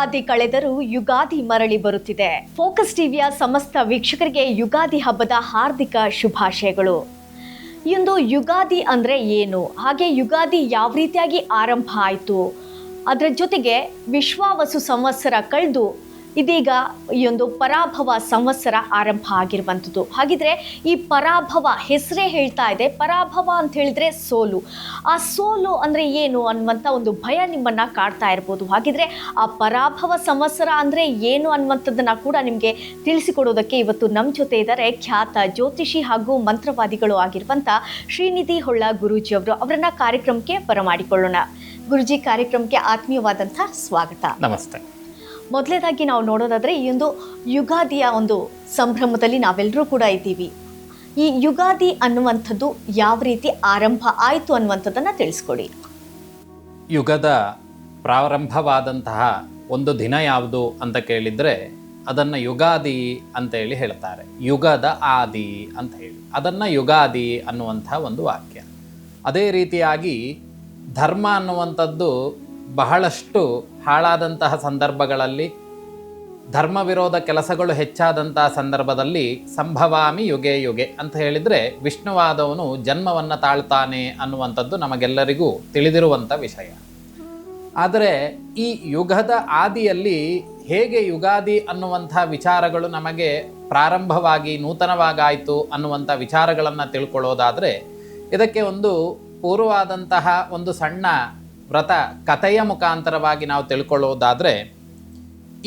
ಯುಗಾದಿ ಕಳೆದರೂ ಯುಗಾದಿ ಮರಳಿ ಬರುತ್ತಿದೆ. ಫೋಕಸ್ ಟಿವಿಯ ಸಮಸ್ತ ವೀಕ್ಷಕರಿಗೆ ಯುಗಾದಿ ಹಬ್ಬದ ಹಾರ್ದಿಕ ಶುಭಾಶಯಗಳು. ಈ ಒಂದು ಯುಗಾದಿ ಅಂದರೆ ಏನು, ಹಾಗೆ ಯುಗಾದಿ ಯಾವ ರೀತಿಯಾಗಿ ಆರಂಭ ಆಯಿತು, ಅದರ ಜೊತೆಗೆ ವಿಶ್ವಾವಸು ಸಂವತ್ಸರ ಕಳೆದು ಇದೀಗ ಈ ಒಂದು ಪರಾಭವ ಸಂವತ್ಸರ ಆರಂಭ ಆಗಿರುವಂಥದ್ದು. ಹಾಗಿದ್ರೆ ಈ ಪರಾಭವ ಹೆಸರೇ ಹೇಳ್ತಾ ಇದೆ, ಪರಾಭವ ಅಂತ ಹೇಳಿದ್ರೆ ಸೋಲು. ಆ ಸೋಲು ಅಂದರೆ ಏನು ಅನ್ನುವಂಥ ಒಂದು ಭಯ ನಿಮ್ಮನ್ನು ಕಾಡ್ತಾ ಇರ್ಬೋದು. ಹಾಗಿದ್ರೆ ಆ ಪರಾಭವ ಸಂವತ್ಸರ ಅಂದರೆ ಏನು ಅನ್ನುವಂಥದ್ದನ್ನು ಕೂಡ ನಿಮಗೆ ತಿಳಿಸಿಕೊಡೋದಕ್ಕೆ ಇವತ್ತು ನಮ್ಮ ಜೊತೆ ಇದ್ದಾರೆ ಖ್ಯಾತ ಜ್ಯೋತಿಷಿ ಹಾಗೂ ಮಂತ್ರವಾದಿಗಳು ಆಗಿರುವಂಥ ಶ್ರೀನಿಧಿ ಹೊಳ್ಳ ಗುರೂಜಿ ಅವರು. ಅವರನ್ನ ಕಾರ್ಯಕ್ರಮಕ್ಕೆ ಬರಮಾಡಿಕೊಳ್ಳೋಣ. ಗುರುಜಿ, ಕಾರ್ಯಕ್ರಮಕ್ಕೆ ಆತ್ಮೀಯವಾದಂಥ ಸ್ವಾಗತ. ನಮಸ್ತೆ. ಮೊದಲನೇದಾಗಿ ನಾವು ನೋಡೋದಾದರೆ ಈ ಒಂದು ಯುಗಾದಿಯ ಒಂದು ಸಂಭ್ರಮದಲ್ಲಿ ನಾವೆಲ್ಲರೂ ಕೂಡ ಇದ್ದೀವಿ. ಈ ಯುಗಾದಿ ಅನ್ನುವಂಥದ್ದು ಯಾವ ರೀತಿ ಆರಂಭ ಆಯಿತು ಅನ್ನುವಂಥದ್ದನ್ನು ತಿಳಿಸ್ಕೊಡಿ. ಯುಗದ ಪ್ರಾರಂಭವಾದಂತಹ ಒಂದು ದಿನ ಯಾವುದು ಅಂತ ಕೇಳಿದರೆ ಅದನ್ನು ಯುಗಾದಿ ಅಂತೇಳಿ ಹೇಳ್ತಾರೆ. ಯುಗದ ಆದಿ ಅಂತ ಹೇಳಿ ಅದನ್ನು ಯುಗಾದಿ ಅನ್ನುವಂಥ ಒಂದು ವಾಕ್ಯ. ಅದೇ ರೀತಿಯಾಗಿ ಧರ್ಮ ಅನ್ನುವಂಥದ್ದು ಬಹಳಷ್ಟು ಹಾಳಾದಂತಹ ಸಂದರ್ಭಗಳಲ್ಲಿ, ಧರ್ಮ ವಿರೋಧ ಕೆಲಸಗಳು ಹೆಚ್ಚಾದಂತಹ ಸಂದರ್ಭದಲ್ಲಿ ಸಂಭವಾಮಿ ಯುಗೆ ಯುಗೆ ಅಂತ ಹೇಳಿದರೆ ವಿಷ್ಣುವಾದವನು ಜನ್ಮವನ್ನು ತಾಳ್ತಾನೆ ಅನ್ನುವಂಥದ್ದು ನಮಗೆಲ್ಲರಿಗೂ ತಿಳಿದಿರುವಂಥ ವಿಷಯ. ಆದರೆ ಈ ಯುಗದ ಆದಿಯಲ್ಲಿ ಹೇಗೆ ಯುಗಾದಿ ಅನ್ನುವಂಥ ವಿಚಾರಗಳು ನಮಗೆ ಪ್ರಾರಂಭವಾಗಿ ನೂತನವಾಗಾಯಿತು ಅನ್ನುವಂಥ ವಿಚಾರಗಳನ್ನು ತಿಳ್ಕೊಳ್ಳೋದಾದರೆ ಇದಕ್ಕೆ ಒಂದು ಪೂರ್ವವಾದಂತಹ ಒಂದು ಸಣ್ಣ ವ್ರತ ಕಥೆಯ ಮುಖಾಂತರವಾಗಿ ನಾವು ತಿಳ್ಕೊಳ್ಳೋದಾದರೆ,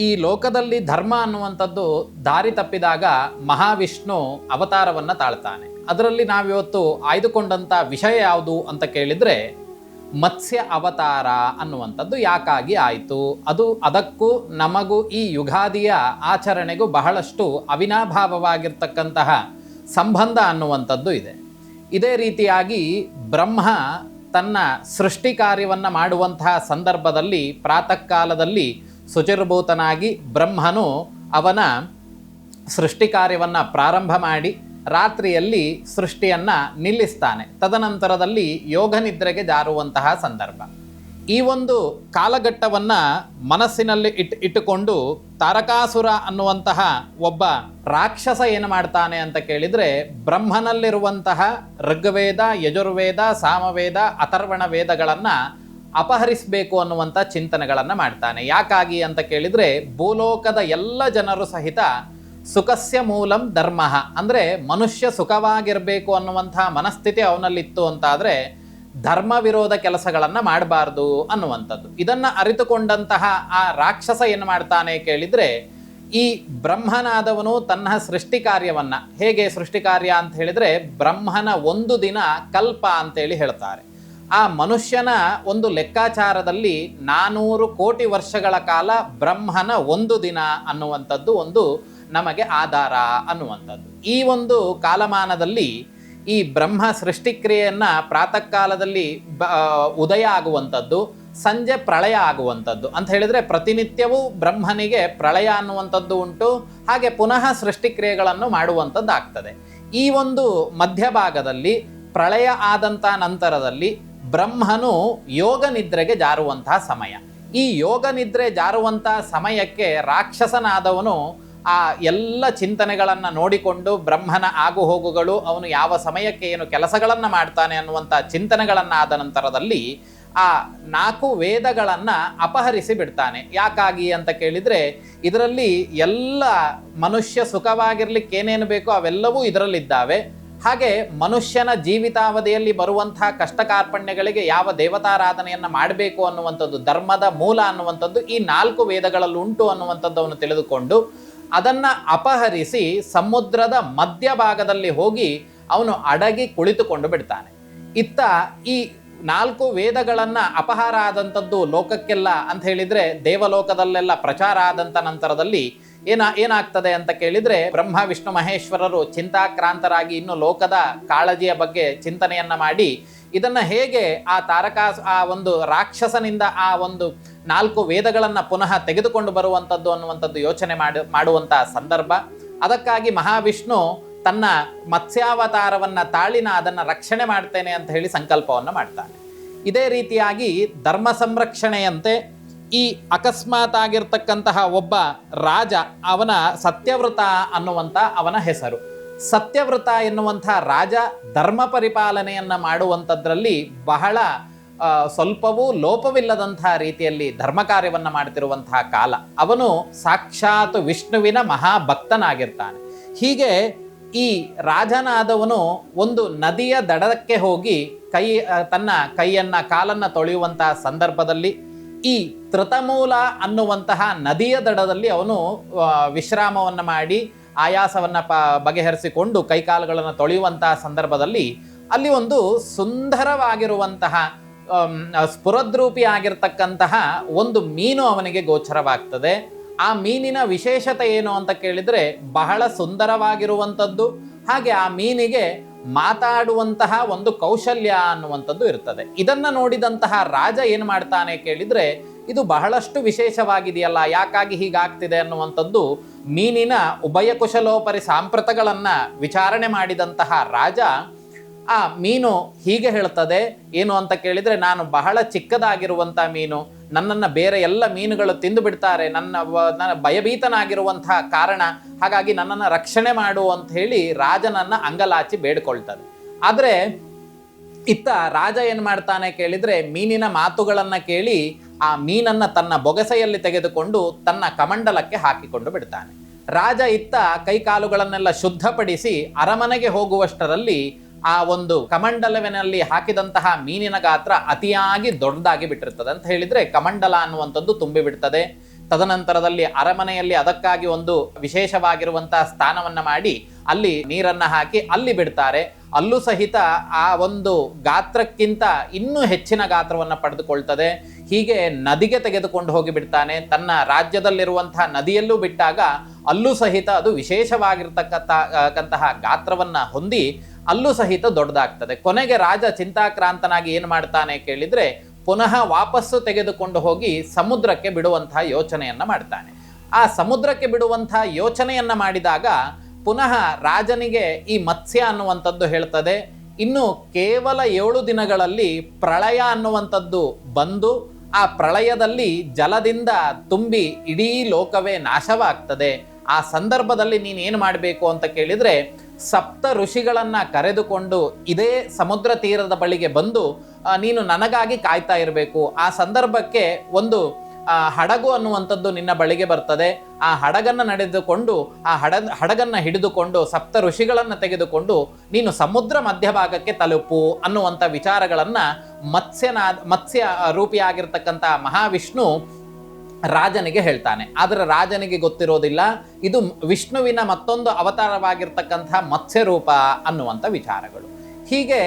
ಈ ಲೋಕದಲ್ಲಿ ಧರ್ಮ ಅನ್ನುವಂಥದ್ದು ದಾರಿ ತಪ್ಪಿದಾಗ ಮಹಾವಿಷ್ಣು ಅವತಾರವನ್ನು ತಾಳ್ತಾನೆ. ಅದರಲ್ಲಿ ನಾವಿವತ್ತು ಆಯ್ದುಕೊಂಡಂಥ ವಿಷಯ ಯಾವುದು ಅಂತ ಕೇಳಿದರೆ ಮತ್ಸ್ಯ ಅವತಾರ ಅನ್ನುವಂಥದ್ದು ಯಾಕಾಗಿ ಆಯಿತು, ಅದಕ್ಕೂ ನಮಗೂ ಈ ಯುಗಾದಿಯ ಆಚರಣೆಗೂ ಬಹಳಷ್ಟು ಅವಿನಾಭಾವವಾಗಿರ್ತಕ್ಕಂತಹ ಸಂಬಂಧ ಅನ್ನುವಂಥದ್ದು ಇದೆ. ಇದೇ ರೀತಿಯಾಗಿ ಬ್ರಹ್ಮ ತನ್ನ ಸೃಷ್ಟಿ ಕಾರ್ಯವನ್ನು ಮಾಡುವಂತಹ ಸಂದರ್ಭದಲ್ಲಿ ಪ್ರಾತಃ ಕಾಲದಲ್ಲಿ ಶುಚಿರ್ಭೂತನಾಗಿ ಬ್ರಹ್ಮನು ಅವನ ಸೃಷ್ಟಿ ಕಾರ್ಯವನ್ನು ಪ್ರಾರಂಭ ಮಾಡಿ ರಾತ್ರಿಯಲ್ಲಿ ಸೃಷ್ಟಿಯನ್ನು ನಿಲ್ಲಿಸ್ತಾನೆ. ತದನಂತರದಲ್ಲಿ ಯೋಗ ನಿದ್ರೆಗೆ ಜಾರುವಂತಹ ಸಂದರ್ಭ. ಈ ಒಂದು ಕಾಲಘಟ್ಟವನ್ನು ಮನಸ್ಸಿನಲ್ಲಿ ಇಟ್ಟುಕೊಂಡು ತಾರಕಾಸುರ ಅನ್ನುವಂತಹ ಒಬ್ಬ ರಾಕ್ಷಸ ಏನು ಮಾಡ್ತಾನೆ ಅಂತ ಕೇಳಿದರೆ, ಬ್ರಹ್ಮನಲ್ಲಿರುವಂತಹ ಋಗ್ವೇದ, ಯಜುರ್ವೇದ, ಸಾಮವೇದ, ಅಥರ್ವಣ ವೇದಗಳನ್ನು ಅಪಹರಿಸಬೇಕು ಅನ್ನುವಂಥ ಚಿಂತನೆಗಳನ್ನು ಮಾಡ್ತಾನೆ. ಯಾಕಾಗಿ ಅಂತ ಕೇಳಿದರೆ, ಭೂಲೋಕದ ಎಲ್ಲ ಜನರು ಸಹಿತ ಸುಖಸ್ಯ ಮೂಲಂ ಧರ್ಮ, ಅಂದರೆ ಮನುಷ್ಯ ಸುಖವಾಗಿರಬೇಕು ಅನ್ನುವಂಥ ಮನಸ್ಥಿತಿ ಅವನಲ್ಲಿತ್ತು ಅಂತಾದರೆ ಧರ್ಮ ವಿರೋಧ ಕೆಲಸಗಳನ್ನು ಮಾಡಬಾರ್ದು ಅನ್ನುವಂಥದ್ದು. ಇದನ್ನು ಅರಿತುಕೊಂಡಂತಹ ಆ ರಾಕ್ಷಸ ಏನು ಮಾಡ್ತಾನೆ ಕೇಳಿದರೆ, ಈ ಬ್ರಹ್ಮನಾದವನು ತನ್ನ ಸೃಷ್ಟಿ ಕಾರ್ಯವನ್ನು ಹೇಗೆ ಸೃಷ್ಟಿ ಕಾರ್ಯ ಅಂತ ಹೇಳಿದರೆ ಬ್ರಹ್ಮನ ಒಂದು ದಿನ ಕಲ್ಪ ಅಂತೇಳಿ ಹೇಳ್ತಾರೆ. ಆ ಮನುಷ್ಯನ ಒಂದು ಲೆಕ್ಕಾಚಾರದಲ್ಲಿ 400 ಕೋಟಿ ವರ್ಷಗಳ ಕಾಲ ಬ್ರಹ್ಮನ ಒಂದು ದಿನ ಅನ್ನುವಂಥದ್ದು ಒಂದು ನಮಗೆ ಆಧಾರ ಅನ್ನುವಂಥದ್ದು. ಈ ಒಂದು ಕಾಲಮಾನದಲ್ಲಿ ಈ ಬ್ರಹ್ಮ ಸೃಷ್ಟಿಕ್ರಿಯೆಯನ್ನು ಪ್ರಾತಃ ಕಾಲದಲ್ಲಿ ಉದಯ ಆಗುವಂಥದ್ದು, ಸಂಜೆ ಪ್ರಳಯ ಆಗುವಂಥದ್ದು ಅಂತ ಹೇಳಿದರೆ ಪ್ರತಿನಿತ್ಯವೂ ಬ್ರಹ್ಮನಿಗೆ ಪ್ರಳಯ ಅನ್ನುವಂಥದ್ದು ಉಂಟು, ಹಾಗೆ ಪುನಃ ಸೃಷ್ಟಿಕ್ರಿಯೆಗಳನ್ನು ಮಾಡುವಂಥದ್ದು ಆಗ್ತದೆ. ಈ ಒಂದು ಮಧ್ಯಭಾಗದಲ್ಲಿ ಪ್ರಳಯ ಆದಂಥ ನಂತರದಲ್ಲಿ ಬ್ರಹ್ಮನು ಯೋಗ ನಿದ್ರೆಗೆ ಜಾರುವಂತಹ ಸಮಯ. ಈ ಯೋಗ ನಿದ್ರೆ ಜಾರುವಂಥ ಸಮಯಕ್ಕೆ ರಾಕ್ಷಸನಾದವನು ಆ ಎಲ್ಲ ಚಿಂತನೆಗಳನ್ನು ನೋಡಿಕೊಂಡು ಬ್ರಹ್ಮನ ಆಗು ಹೋಗುಗಳು, ಅವನು ಯಾವ ಸಮಯಕ್ಕೆ ಏನು ಕೆಲಸಗಳನ್ನು ಮಾಡ್ತಾನೆ ಅನ್ನುವಂಥ ಚಿಂತನೆಗಳನ್ನು ಆದ ನಂತರದಲ್ಲಿ ಆ 4 ವೇದಗಳನ್ನು ಅಪಹರಿಸಿ ಬಿಡ್ತಾನೆ. ಯಾಕಾಗಿ ಅಂತ ಕೇಳಿದರೆ ಇದರಲ್ಲಿ ಎಲ್ಲ ಮನುಷ್ಯ ಸುಖವಾಗಿರ್ಲಿಕ್ಕೆ ಏನೇನು ಬೇಕೋ ಅವೆಲ್ಲವೂ ಇದರಲ್ಲಿದ್ದಾವೆ. ಹಾಗೆ ಮನುಷ್ಯನ ಜೀವಿತಾವಧಿಯಲ್ಲಿ ಬರುವಂತಹ ಕಷ್ಟ ಕಾರ್ಪಣ್ಯಗಳಿಗೆ ಯಾವ ದೇವತಾರಾಧನೆಯನ್ನು ಮಾಡಬೇಕು ಅನ್ನುವಂಥದ್ದು, ಧರ್ಮದ ಮೂಲ ಅನ್ನುವಂಥದ್ದು ಈ 4 ವೇದಗಳಲ್ಲಿ ಉಂಟು ಅನ್ನುವಂಥದ್ದು ಅವನು ತಿಳಿದುಕೊಂಡು ಅದನ್ನು ಅಪಹರಿಸಿ ಸಮುದ್ರದ ಮಧ್ಯಭಾಗದಲ್ಲಿ ಹೋಗಿ ಅವನು ಅಡಗಿ ಕುಳಿತುಕೊಂಡು ಬಿಡ್ತಾನೆ. ಇತ್ತ ಈ 4 ವೇದಗಳನ್ನು ಅಪಹಾರ ಆದಂಥದ್ದು ಲೋಕಕ್ಕೆಲ್ಲ ಅಂತ ಹೇಳಿದರೆ ದೇವಲೋಕದಲ್ಲೆಲ್ಲ ಪ್ರಚಾರ ಆದಂಥ ನಂತರದಲ್ಲಿ ಏನಾಗ್ತದೆ ಅಂತ ಕೇಳಿದರೆ, ಬ್ರಹ್ಮ ವಿಷ್ಣು ಮಹೇಶ್ವರರು ಚಿಂತಾಕ್ರಾಂತರಾಗಿ ಇನ್ನು ಲೋಕದ ಕಾಳಜಿಯ ಬಗ್ಗೆ ಚಿಂತನೆಯನ್ನು ಮಾಡಿ ಇದನ್ನು ಹೇಗೆ ಆ ಒಂದು ರಾಕ್ಷಸನಿಂದ ಆ ಒಂದು 4 ವೇದಗಳನ್ನು ಪುನಃ ತೆಗೆದುಕೊಂಡು ಬರುವಂಥದ್ದು ಅನ್ನುವಂಥದ್ದು ಯೋಚನೆ ಮಾಡುವಂಥ ಸಂದರ್ಭ. ಅದಕ್ಕಾಗಿ ಮಹಾವಿಷ್ಣು ತನ್ನ ಮತ್ಸ್ಯಾವತಾರವನ್ನು ತಾಳಿ ಅದನ್ನು ರಕ್ಷಣೆ ಮಾಡ್ತೇನೆ ಅಂತ ಹೇಳಿ ಸಂಕಲ್ಪವನ್ನು ಮಾಡ್ತಾನೆ. ಇದೇ ರೀತಿಯಾಗಿ ಧರ್ಮ ಸಂರಕ್ಷಣೆಯಂತೆ ಈ ಅಕಸ್ಮಾತ್ ಆಗಿರ್ತಕ್ಕಂತಹ ಒಬ್ಬ ರಾಜ, ಅವನ ಸತ್ಯವ್ರತ ಅನ್ನುವಂಥ ಅವನ ಹೆಸರು. ಸತ್ಯವ್ರತ ಎನ್ನುವಂಥ ರಾಜ ಧರ್ಮ ಪರಿಪಾಲನೆಯನ್ನು ಮಾಡುವಂಥದ್ರಲ್ಲಿ ಬಹಳ ಸ್ವಲ್ಪವೂ ಲೋಪವಿಲ್ಲದಂತಹ ರೀತಿಯಲ್ಲಿ ಧರ್ಮ ಕಾರ್ಯವನ್ನು ಮಾಡ್ತಿರುವಂತಹ ಕಾಲ. ಅವನು ಸಾಕ್ಷಾತ್ ವಿಷ್ಣುವಿನ ಮಹಾಭಕ್ತನಾಗಿರ್ತಾನೆ. ಹೀಗೆ ಈ ರಾಜನಾದವನು ಒಂದು ನದಿಯ ದಡಕ್ಕೆ ಹೋಗಿ ತನ್ನ ಕೈಯನ್ನು ಕಾಲನ್ನು ತೊಳೆಯುವಂತಹ ಸಂದರ್ಭದಲ್ಲಿ ಈ ತೃತಮೂಲ ಅನ್ನುವಂತಹ ನದಿಯ ದಡದಲ್ಲಿ ಅವನು ವಿಶ್ರಾಮವನ್ನು ಮಾಡಿ ಆಯಾಸವನ್ನು ಬಗೆಹರಿಸಿಕೊಂಡು ಕೈಕಾಲುಗಳನ್ನು ತೊಳೆಯುವಂತಹ ಸಂದರ್ಭದಲ್ಲಿ ಅಲ್ಲಿ ಒಂದು ಸುಂದರವಾಗಿರುವಂತಹ ಸ್ಫುರದ್ರೂಪಿ ಆಗಿರ್ತಕ್ಕಂತಹ ಒಂದು ಮೀನು ಅವನಿಗೆ ಗೋಚರವಾಗ್ತದೆ. ಆ ಮೀನಿನ ವಿಶೇಷತೆ ಏನು ಅಂತ ಕೇಳಿದರೆ ಬಹಳ ಸುಂದರವಾಗಿರುವಂಥದ್ದು, ಹಾಗೆ ಆ ಮೀನಿಗೆ ಮಾತಾಡುವಂತಹ ಒಂದು ಕೌಶಲ್ಯ ಅನ್ನುವಂಥದ್ದು ಇರ್ತದೆ. ಇದನ್ನು ನೋಡಿದಂತಹ ರಾಜ ಏನು ಮಾಡ್ತಾನೆ ಕೇಳಿದರೆ, ಇದು ಬಹಳಷ್ಟು ವಿಶೇಷವಾಗಿದೆಯಲ್ಲ, ಯಾಕಾಗಿ ಹೀಗಾಗ್ತಿದೆ ಅನ್ನುವಂಥದ್ದು ಮೀನಿನ ಉಭಯ ಕುಶಲೋಪರಿ ಸಾಂಪ್ರತಗಳನ್ನು ವಿಚಾರಣೆ ಮಾಡಿದಂತಹ ರಾಜ ಆ ಮೀನು ಹೀಗೆ ಹೇಳ್ತದೆ ಏನು ಅಂತ ಕೇಳಿದರೆ, ನಾನು ಬಹಳ ಚಿಕ್ಕದಾಗಿರುವಂಥ ಮೀನು, ನನ್ನನ್ನು ಬೇರೆ ಎಲ್ಲ ಮೀನುಗಳು ತಿಂದು ಬಿಡ್ತಾರೆ, ನನ್ನ ಭಯಭೀತನಾಗಿರುವಂತಹ ಕಾರಣ, ಹಾಗಾಗಿ ನನ್ನನ್ನು ರಕ್ಷಣೆ ಮಾಡು ಅಂತ ಹೇಳಿ ರಾಜನನ್ನು ಅಂಗಲಾಚಿ ಬೇಡ್ಕೊಳ್ತದೆ. ಆದರೆ ಇತ್ತ ರಾಜ ಏನು ಮಾಡ್ತಾನೆ ಕೇಳಿದರೆ, ಮೀನಿನ ಮಾತುಗಳನ್ನು ಕೇಳಿ ಆ ಮೀನನ್ನು ತನ್ನ ಬೊಗಸೆಯಲ್ಲಿ ತೆಗೆದುಕೊಂಡು ತನ್ನ ಕಮಂಡಲಕ್ಕೆ ಹಾಕಿಕೊಂಡು ಬಿಡ್ತಾನೆ. ರಾಜ ಇತ್ತ ಕೈಕಾಲುಗಳನ್ನೆಲ್ಲ ಶುದ್ಧಪಡಿಸಿ ಅರಮನೆಗೆ ಹೋಗುವಷ್ಟರಲ್ಲಿ ಆ ಒಂದು ಕಮಂಡಲವಿನಲ್ಲಿ ಹಾಕಿದಂತಹ ಮೀನಿನ ಗಾತ್ರ ಅತಿಯಾಗಿ ದೊಡ್ಡದಾಗಿ ಬಿಟ್ಟಿರ್ತದೆ. ಅಂತ ಹೇಳಿದ್ರೆ ಕಮಂಡಲ ಅನ್ನುವಂಥದ್ದು ತುಂಬಿ ಬಿಡ್ತದೆ. ತದನಂತರದಲ್ಲಿ ಅರಮನೆಯಲ್ಲಿ ಅದಕ್ಕಾಗಿ ಒಂದು ವಿಶೇಷವಾಗಿರುವಂತಹ ಸ್ಥಾನವನ್ನ ಮಾಡಿ ಅಲ್ಲಿ ನೀರನ್ನ ಹಾಕಿ ಅಲ್ಲಿ ಬಿಡ್ತಾರೆ. ಅಲ್ಲೂ ಸಹಿತ ಆ ಒಂದು ಗಾತ್ರಕ್ಕಿಂತ ಇನ್ನೂ ಹೆಚ್ಚಿನ ಗಾತ್ರವನ್ನು ಪಡೆದುಕೊಳ್ತದೆ. ಹೀಗೆ ನದಿಗೆ ತೆಗೆದುಕೊಂಡು ಹೋಗಿ ಬಿಡ್ತಾನೆ. ತನ್ನ ರಾಜ್ಯದಲ್ಲಿರುವಂತಹ ನದಿಯಲ್ಲೂ ಬಿಟ್ಟಾಗ ಅಲ್ಲೂ ಸಹಿತ ಅದು ವಿಶೇಷವಾಗಿರ್ತಕ್ಕಂತಹ ಗಾತ್ರವನ್ನ ಹೊಂದಿ ಅಲ್ಲೂ ಸಹಿತ ದೊಡ್ಡದಾಗ್ತದೆ. ಕೊನೆಗೆ ರಾಜ ಚಿಂತಾಕ್ರಾಂತನಾಗಿ ಏನು ಮಾಡ್ತಾನೆ ಕೇಳಿದ್ರೆ, ಪುನಃ ವಾಪಸ್ಸು ತೆಗೆದುಕೊಂಡು ಹೋಗಿ ಸಮುದ್ರಕ್ಕೆ ಬಿಡುವಂತಹ ಯೋಚನೆಯನ್ನ ಮಾಡ್ತಾನೆ. ಆ ಸಮುದ್ರಕ್ಕೆ ಬಿಡುವಂತಹ ಯೋಚನೆಯನ್ನ ಮಾಡಿದಾಗ ಪುನಃ ರಾಜನಿಗೆ ಈ ಮತ್ಸ್ಯ ಅನ್ನುವಂಥದ್ದು ಹೇಳ್ತದೆ, ಇನ್ನು ಕೇವಲ 7 ದಿನಗಳಲ್ಲಿ ಪ್ರಳಯ ಅನ್ನುವಂಥದ್ದು ಬಂದು ಆ ಪ್ರಳಯದಲ್ಲಿ ಜಲದಿಂದ ತುಂಬಿ ಇಡೀ ಲೋಕವೇ ನಾಶವಾಗ್ತದೆ. ಆ ಸಂದರ್ಭದಲ್ಲಿ ನೀನು ಏನು ಮಾಡಬೇಕು ಅಂತ ಕೇಳಿದರೆ, ಸಪ್ತ ಋಷಿಗಳನ್ನ ಕರೆದುಕೊಂಡು ಇದೇ ಸಮುದ್ರ ತೀರದ ಬಳಿಗೆ ಬಂದು ನೀನು ನನಗಾಗಿ ಕಾಯ್ತಾ ಇರಬೇಕು. ಆ ಸಂದರ್ಭಕ್ಕೆ ಒಂದು ಹಡಗು ಅನ್ನುವಂಥದ್ದು ನಿನ್ನ ಬಳಿಗೆ ಬರ್ತದೆ. ಆ ಹಡಗನ್ನು ನಡೆದುಕೊಂಡು ಆ ಹಡಗನ್ನು ಹಿಡಿದುಕೊಂಡು ಸಪ್ತ ಋಷಿಗಳನ್ನು ತೆಗೆದುಕೊಂಡು ನೀನು ಸಮುದ್ರ ಮಧ್ಯಭಾಗಕ್ಕೆ ತಲುಪು ಅನ್ನುವಂಥ ವಿಚಾರಗಳನ್ನು ಮತ್ಸ್ಯ ರೂಪಿಯಾಗಿರ್ತಕ್ಕಂಥ ಮಹಾವಿಷ್ಣು ರಾಜನಿಗೆ ಹೇಳ್ತಾನೆ. ಆದರೆ ರಾಜನಿಗೆ ಗೊತ್ತಿರೋದಿಲ್ಲ ಇದು ವಿಷ್ಣುವಿನ ಮತ್ತೊಂದು ಅವತಾರವಾಗಿರ್ತಕ್ಕಂತಹ ಮತ್ಸ್ಯರೂಪ ಅನ್ನುವಂಥ ವಿಚಾರಗಳು. ಹೀಗೆ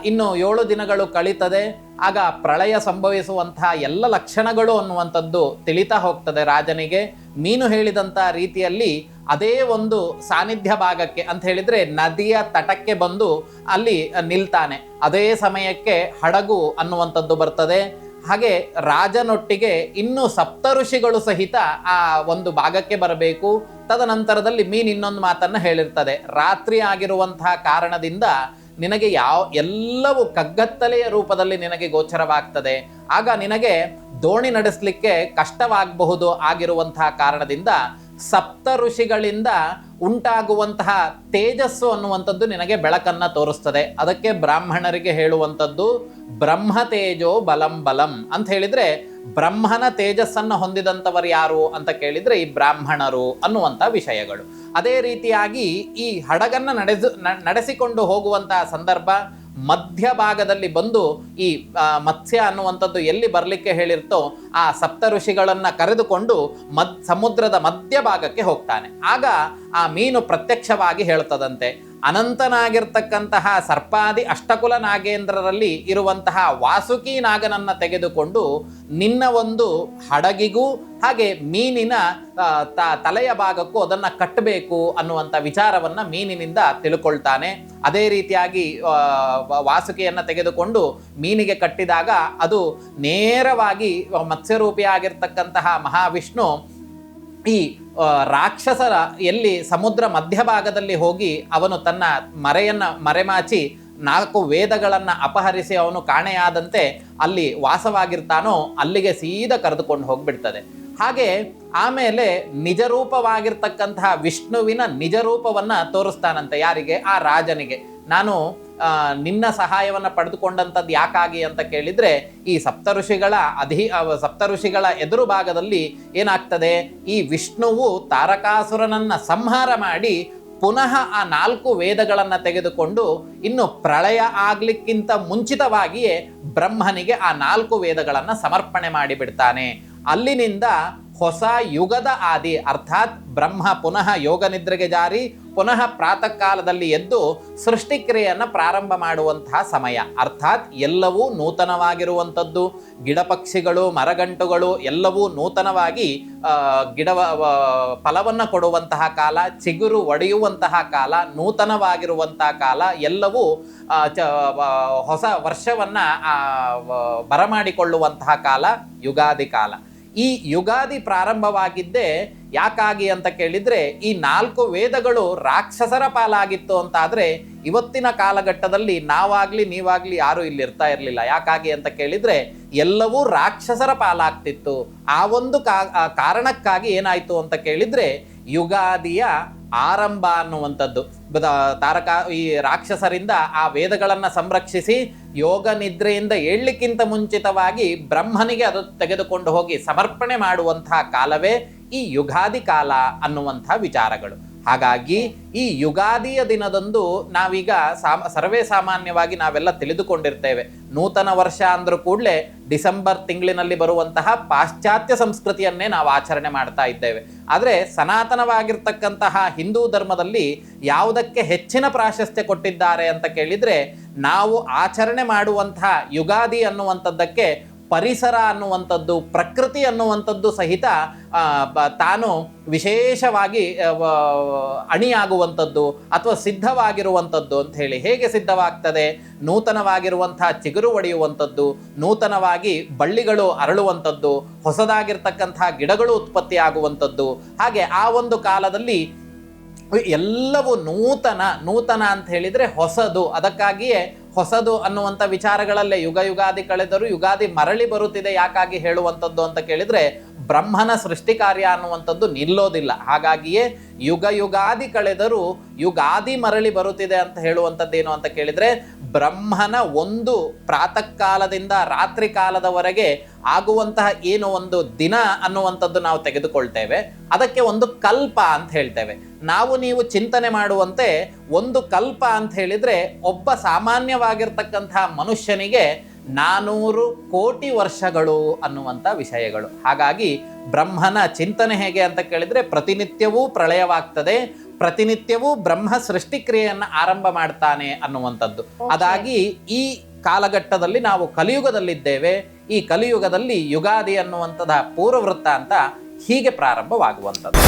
ಇನ್ನು 7 ದಿನಗಳು ಕಳೀತದೆ. ಆಗ ಪ್ರಳಯ ಸಂಭವಿಸುವಂತಹ ಎಲ್ಲ ಲಕ್ಷಣಗಳು ಅನ್ನುವಂಥದ್ದು ತಿಳಿತಾ ಹೋಗ್ತದೆ ರಾಜನಿಗೆ. ಮೀನು ಹೇಳಿದಂಥ ರೀತಿಯಲ್ಲಿ ಅದೇ ಒಂದು ಸಾನ್ನಿಧ್ಯ ಭಾಗಕ್ಕೆ ಅಂತ ಹೇಳಿದ್ರೆ ನದಿಯ ತಟಕ್ಕೆ ಬಂದು ಅಲ್ಲಿ ನಿಲ್ತಾನೆ. ಅದೇ ಸಮಯಕ್ಕೆ ಹಡಗು ಅನ್ನುವಂಥದ್ದು ಬರ್ತದೆ. ಹಾಗೆ ರಾಜನೊಟ್ಟಿಗೆ ಇನ್ನು ಸಪ್ತ ಋಷಿಗಳು ಸಹಿತ ಆ ಒಂದು ಭಾಗಕ್ಕೆ ಬರಬೇಕು. ತದನಂತರದಲ್ಲಿ ಮೀನು ಇನ್ನೊಂದು ಮಾತನ್ನು ಹೇಳಿರ್ತದೆ, ರಾತ್ರಿ ಆಗಿರುವಂತಹ ಕಾರಣದಿಂದ ನಿನಗೆ ಎಲ್ಲವೂ ಕಗ್ಗತ್ತಲೆಯ ರೂಪದಲ್ಲಿ ನಿನಗೆ ಗೋಚರವಾಗ್ತದೆ. ಆಗ ನಿನಗೆ ದೋಣಿ ನಡೆಸಲಿಕ್ಕೆ ಕಷ್ಟವಾಗಬಹುದು. ಆಗಿರುವಂತಹ ಕಾರಣದಿಂದ ಸಪ್ತ ಋಷಿಗಳಿಂದ ಉಂಟಾಗುವಂತಹ ತೇಜಸ್ಸು ಅನ್ನುವಂಥದ್ದು ನಿನಗೆ ಬೆಳಕನ್ನ ತೋರಿಸ್ತದೆ. ಅದಕ್ಕೆ ಬ್ರಾಹ್ಮಣರಿಗೆ ಹೇಳುವಂಥದ್ದು ಬ್ರಹ್ಮ ತೇಜೋ ಬಲಂ ಬಲಂ ಅಂತ ಹೇಳಿದ್ರೆ, ಬ್ರಹ್ಮನ ತೇಜಸ್ಸನ್ನು ಹೊಂದಿದಂಥವರು ಯಾರು ಅಂತ ಕೇಳಿದ್ರೆ ಈ ಬ್ರಾಹ್ಮಣರು ಅನ್ನುವಂಥ ವಿಷಯಗಳು. ಅದೇ ರೀತಿಯಾಗಿ ಈ ಹಡಗನ್ನ ನಡೆಸಿಕೊಂಡು ಹೋಗುವಂತಹ ಸಂದರ್ಭ ಮಧ್ಯಭಾಗದಲ್ಲಿ ಬಂದು ಈ ಮತ್ಸ್ಯ ಅನ್ನುವಂಥದ್ದು ಎಲ್ಲಿ ಬರಲಿಕ್ಕೆ ಹೇಳಿರ್ತೋ ಆ ಸಪ್ತ ಋಷಿಗಳನ್ನು ಕರೆದುಕೊಂಡು ಸಮುದ್ರದ ಮಧ್ಯಭಾಗಕ್ಕೆ ಹೋಗ್ತಾನೆ. ಆಗ ಆ ಮೀನು ಪ್ರತ್ಯಕ್ಷವಾಗಿ ಹೇಳ್ತದಂತೆ, ಅನಂತನಾಗಿರ್ತಕ್ಕಂತಹ ಸರ್ಪಾದಿ ಅಷ್ಟಕುಲ ನಾಗೇಂದ್ರರಲ್ಲಿ ಇರುವಂತಹ ವಾಸುಕಿ ನಾಗನನ್ನ ತೆಗೆದುಕೊಂಡು ನಿನ್ನ ಒಂದು ಹಡಗಿಗೂ ಹಾಗೆ ಮೀನಿನ ತಲೆಯ ಭಾಗಕ್ಕೂ ಅದನ್ನು ಕಟ್ಟಬೇಕು ಅನ್ನುವಂಥ ವಿಚಾರವನ್ನು ಮೀನಿನಿಂದ ತಿಳ್ಕೊಳ್ತಾನೆ. ಅದೇ ರೀತಿಯಾಗಿ ವಾಸುಕಿಯನ್ನು ತೆಗೆದುಕೊಂಡು ಮೀನಿಗೆ ಕಟ್ಟಿದಾಗ ಅದು ನೇರವಾಗಿ ಮತ್ಸ್ಯರೂಪಿಯಾಗಿರ್ತಕ್ಕಂತಹ ಮಹಾವಿಷ್ಣು ಈ ರಾಕ್ಷಸರ ಎಲ್ಲಿ ಸಮುದ್ರ ಮಧ್ಯಭಾಗದಲ್ಲಿ ಹೋಗಿ ಅವನು ತನ್ನ ಮರೆಮಾಚಿ 4 ವೇದಗಳನ್ನು ಅಪಹರಿಸಿ ಅವನು ಕಾಣೆಯಾದಂತೆ ಅಲ್ಲಿ ವಾಸವಾಗಿರ್ತಾನೋ ಅಲ್ಲಿಗೆ ಸೀದಾ ಕರೆದುಕೊಂಡು ಹೋಗ್ಬಿಡ್ತದೆ. ಹಾಗೆ ಆಮೇಲೆ ನಿಜರೂಪವಾಗಿರ್ತಕ್ಕಂತಹ ವಿಷ್ಣುವಿನ ನಿಜರೂಪವನ್ನು ತೋರಿಸ್ತಾನಂತೆ. ಯಾರಿಗೆ? ಆ ರಾಜನಿಗೆ. ನಾನು ನಿನ್ನ ಸಹಾಯವನ್ನು ಪಡೆದುಕೊಂಡಂಥದ್ದು ಯಾಕಾಗಿ ಅಂತ ಕೇಳಿದರೆ, ಈ ಸಪ್ತಋಷಿಗಳ ಎದುರು ಭಾಗದಲ್ಲಿ ಏನಾಗ್ತದೆ, ಈ ವಿಷ್ಣುವು ತಾರಕಾಸುರನನ್ನು ಸಂಹಾರ ಮಾಡಿ ಪುನಃ ಆ 4 ವೇದಗಳನ್ನು ತೆಗೆದುಕೊಂಡು ಇನ್ನು ಪ್ರಳಯ ಆಗ್ಲಿಕ್ಕಿಂತ ಮುಂಚಿತವಾಗಿಯೇ ಬ್ರಹ್ಮನಿಗೆ ಆ 4 ವೇದಗಳನ್ನು ಸಮರ್ಪಣೆ ಮಾಡಿಬಿಡ್ತಾನೆ. ಅಲ್ಲಿನಿಂದ ಹೊಸ ಯುಗದ ಆದಿ, ಅರ್ಥಾತ್ ಬ್ರಹ್ಮ ಪುನಃ ಯೋಗ ನಿದ್ರೆಗೆ ಜಾರಿ ಪುನಃ ಪ್ರಾತಃ ಕಾಲದಲ್ಲಿ ಎದ್ದು ಸೃಷ್ಟಿಕ್ರಿಯೆಯನ್ನು ಪ್ರಾರಂಭ ಮಾಡುವಂತಹ ಸಮಯ. ಅರ್ಥಾತ್ ಎಲ್ಲವೂ ನೂತನವಾಗಿರುವಂಥದ್ದು, ಗಿಡಪಕ್ಷಿಗಳು ಮರಗಂಟುಗಳು ಎಲ್ಲವೂ ನೂತನವಾಗಿ ಫಲವನ್ನು ಕೊಡುವಂತಹ ಕಾಲ, ಚಿಗುರು ಒಡೆಯುವಂತಹ ಕಾಲ, ನೂತನವಾಗಿರುವಂತಹ ಕಾಲ, ಎಲ್ಲವೂ ಹೊಸ ವರ್ಷವನ್ನು ಬರಮಾಡಿಕೊಳ್ಳುವಂತಹ ಕಾಲ ಯುಗಾದಿ ಕಾಲ. ಈ ಯುಗಾದಿ ಪ್ರಾರಂಭವಾಗಿದ್ದೇ ಯಾಕಾಗಿ ಅಂತ ಕೇಳಿದರೆ, ಈ 4 ವೇದಗಳು ರಾಕ್ಷಸರ ಪಾಲಾಗಿತ್ತು ಅಂತಾದರೆ ಇವತ್ತಿನ ಕಾಲಘಟ್ಟದಲ್ಲಿ ನಾವಾಗಲಿ ನೀವಾಗಲಿ ಯಾರೂ ಇಲ್ಲಿ ಇರ್ತಾ ಇರಲಿಲ್ಲ. ಯಾಕಾಗಿ ಅಂತ ಕೇಳಿದರೆ ಎಲ್ಲವೂ ರಾಕ್ಷಸರ ಪಾಲಾಗ್ತಿತ್ತು. ಆ ಒಂದು ಕಾರಣಕ್ಕಾಗಿ ಏನಾಯಿತು ಅಂತ ಕೇಳಿದರೆ ಯುಗಾದಿಯ ಆರಂಭ ಅನ್ನುವಂಥದ್ದು, ಈ ರಾಕ್ಷಸರಿಂದ ಆ ವೇದಗಳನ್ನು ಸಂರಕ್ಷಿಸಿ ಯೋಗ ನಿದ್ರೆಯಿಂದ ಏಳಲಿಕ್ಕಿಂತ ಮುಂಚಿತವಾಗಿ ಬ್ರಹ್ಮನಿಗೆ ಅದು ತೆಗೆದುಕೊಂಡು ಹೋಗಿ ಸಮರ್ಪಣೆ ಮಾಡುವಂತಹ ಕಾಲವೇ ಈ ಯುಗಾದಿ ಕಾಲ ಅನ್ನುವಂಥ ವಿಚಾರಗಳು. ಹಾಗಾಗಿ ಈ ಯುಗಾದಿಯ ದಿನದಂದು ನಾವೀಗ ಸರ್ವೇ ಸಾಮಾನ್ಯವಾಗಿ ನಾವೆಲ್ಲ ತಿಳಿದುಕೊಂಡಿರ್ತೇವೆ, ನೂತನ ವರ್ಷ ಅಂದ್ರೂ ಕೂಡಲೇ ಡಿಸೆಂಬರ್ ತಿಂಗಳಿನಲ್ಲಿ ಬರುವಂತಹ ಪಾಶ್ಚಾತ್ಯ ಸಂಸ್ಕೃತಿಯನ್ನೇ ನಾವು ಆಚರಣೆ ಮಾಡ್ತಾ ಇದ್ದೇವೆ. ಆದರೆ ಸನಾತನವಾಗಿರ್ತಕ್ಕಂತಹ ಹಿಂದೂ ಧರ್ಮದಲ್ಲಿ ಯಾವುದಕ್ಕೆ ಹೆಚ್ಚಿನ ಪ್ರಾಶಸ್ತ್ಯ ಕೊಟ್ಟಿದ್ದಾರೆ ಅಂತ ಕೇಳಿದರೆ, ನಾವು ಆಚರಣೆ ಮಾಡುವಂತಹ ಯುಗಾದಿ ಅನ್ನುವಂಥದ್ದಕ್ಕೆ ಪರಿಸರ ಅನ್ನುವಂಥದ್ದು, ಪ್ರಕೃತಿ ಅನ್ನುವಂಥದ್ದು ಸಹಿತ ತಾನು ವಿಶೇಷವಾಗಿ ಅಣಿಯಾಗುವಂಥದ್ದು ಅಥವಾ ಸಿದ್ಧವಾಗಿರುವಂಥದ್ದು ಅಂತ ಹೇಳಿ. ಹೇಗೆ ಸಿದ್ಧವಾಗ್ತದೆ? ನೂತನವಾಗಿರುವಂತಹ ಚಿಗುರು ಒಡೆಯುವಂಥದ್ದು, ನೂತನವಾಗಿ ಬಳ್ಳಿಗಳು ಅರಳುವಂಥದ್ದು, ಹೊಸದಾಗಿರ್ತಕ್ಕಂತಹ ಗಿಡಗಳು ಉತ್ಪತ್ತಿ ಆಗುವಂಥದ್ದು. ಹಾಗೆ ಆ ಒಂದು ಕಾಲದಲ್ಲಿ ಎಲ್ಲವೂ ನೂತನ ಅಂತ ಹೇಳಿದರೆ ಹೊಸದು. ಅದಕ್ಕಾಗಿಯೇ ಹೊಸದು ಅನ್ನುವಂಥ ವಿಚಾರಗಳಲ್ಲೇ ಯುಗಾದಿ ಕಳೆದರೂ ಯುಗಾದಿ ಮರಳಿ ಬರುತ್ತಿದೆ ಯಾಕಾಗಿ ಹೇಳುವಂಥದ್ದು ಅಂತ ಕೇಳಿದರೆ, ಬ್ರಹ್ಮನ ಸೃಷ್ಟಿ ಕಾರ್ಯ ಅನ್ನುವಂಥದ್ದು ನಿಲ್ಲೋದಿಲ್ಲ. ಹಾಗಾಗಿಯೇ ಯುಗಾದಿ ಕಳೆದರೂ ಯುಗಾದಿ ಮರಳಿ ಬರುತ್ತಿದೆ ಅಂತ ಹೇಳುವಂಥದ್ದೇನು ಅಂತ ಕೇಳಿದರೆ, ಬ್ರಹ್ಮನ ಒಂದು ಪ್ರಾತಃ ಕಾಲದಿಂದ ರಾತ್ರಿ ಕಾಲದವರೆಗೆ ಆಗುವಂತಹ ಏನು ಒಂದು ದಿನ ಅನ್ನುವಂಥದ್ದು ನಾವು ತೆಗೆದುಕೊಳ್ತೇವೆ, ಅದಕ್ಕೆ ಒಂದು ಕಲ್ಪ ಅಂತ ಹೇಳ್ತೇವೆ. ನಾವು ನೀವು ಚಿಂತನೆ ಮಾಡುವಂತೆ ಒಂದು ಕಲ್ಪ ಅಂತ ಹೇಳಿದರೆ ಒಬ್ಬ ಸಾಮಾನ್ಯವಾಗಿರ್ತಕ್ಕಂತಹ ಮನುಷ್ಯನಿಗೆ 400 ಕೋಟಿ ವರ್ಷಗಳು ಅನ್ನುವಂಥ ವಿಷಯಗಳು. ಹಾಗಾಗಿ ಬ್ರಹ್ಮನ ಚಿಂತನೆ ಹೇಗೆ ಅಂತ ಕೇಳಿದರೆ, ಪ್ರತಿನಿತ್ಯವೂ ಪ್ರಳಯವಾಗ್ತದೆ, ಪ್ರತಿನಿತ್ಯವೂ ಬ್ರಹ್ಮ ಸೃಷ್ಟಿಕ್ರಿಯೆಯನ್ನು ಆರಂಭ ಮಾಡ್ತಾನೆ ಅನ್ನುವಂಥದ್ದು. ಅದಾಗಿ ಈ ಕಾಲಘಟ್ಟದಲ್ಲಿ ನಾವು ಕಲಿಯುಗದಲ್ಲಿದ್ದೇವೆ. ಈ ಕಲಿಯುಗದಲ್ಲಿ ಯುಗಾದಿ ಅನ್ನುವಂಥದ್ದು ಪೂರ್ವವೃತ್ತ ಅಂತ ಹೀಗೆ ಪ್ರಾರಂಭವಾಗುವಂಥದ್ದು.